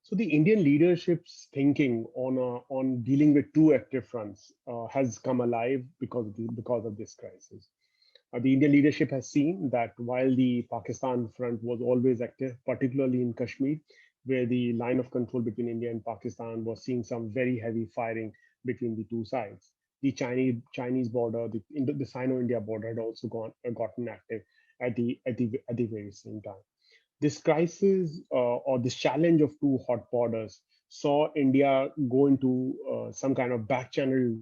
So the Indian leadership's thinking on dealing with two active fronts has come alive because of this crisis. The Indian leadership has seen that while the Pakistan front was always active, particularly in Kashmir, where the line of control between India and Pakistan was seeing some very heavy firing between the two sides. The Chinese border, the Sino-India border had also gotten active at the very same time. This crisis or this challenge of two hot borders saw India go into some kind of back channel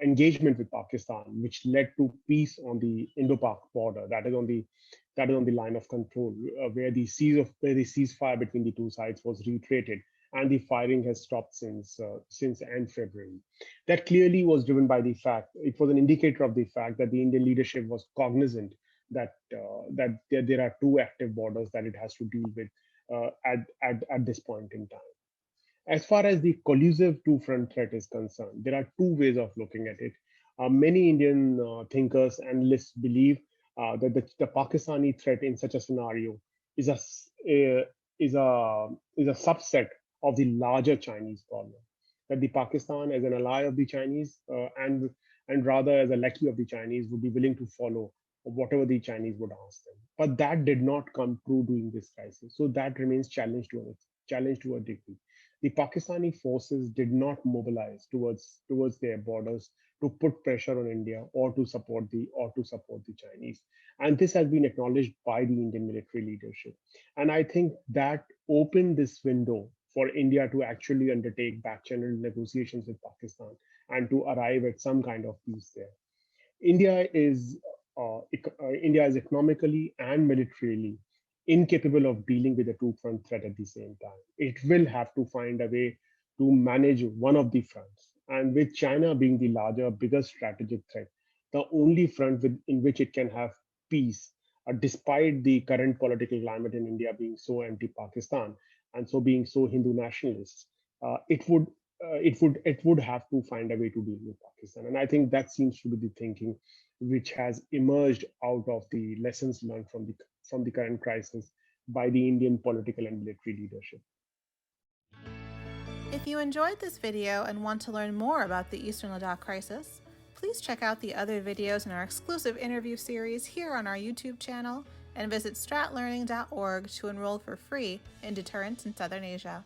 engagement with Pakistan, which led to peace on the Indo-Pak border. That is on the line of control, where the ceasefire between the two sides was reiterated, and the firing has stopped since end February. That clearly was driven by the fact it was an indicator of the fact that the Indian leadership was cognizant that there are two active borders that it has to deal with at this point in time. As far as the collusive two-front threat is concerned, there are two ways of looking at it. Many Indian thinkers and analysts believe that the Pakistani threat in such a scenario is is a is a subset of the larger Chinese problem. That the Pakistan, as an ally of the Chinese, and rather as a lackey of the Chinese, would be willing to follow whatever the Chinese would ask them. But that did not come true during this crisis. So that remains challenged to a degree. The Pakistani forces did not mobilize towards their borders to put pressure on India or to support the Chinese, and this has been acknowledged by the Indian military leadership. And I think that opened this window for India to actually undertake back-channel negotiations with Pakistan and to arrive at some kind of peace there. India is India is economically and militarily incapable of dealing with a two-front threat at the same time. It will have to find a way to manage one of the fronts. And with China being the larger, bigger strategic threat, the only front in which it can have peace, despite the current political climate in India being so anti-Pakistan and so being so Hindu nationalist, it would have to find a way to deal with Pakistan. And I think that seems to be the thinking which has emerged out of the lessons learned from the current crisis by the Indian political and military leadership. If you enjoyed this video and want to learn more about the Eastern Ladakh crisis, please check out the other videos in our exclusive interview series here on our YouTube channel and visit stratlearning.org to enroll for free in Deterrence in Southern Asia.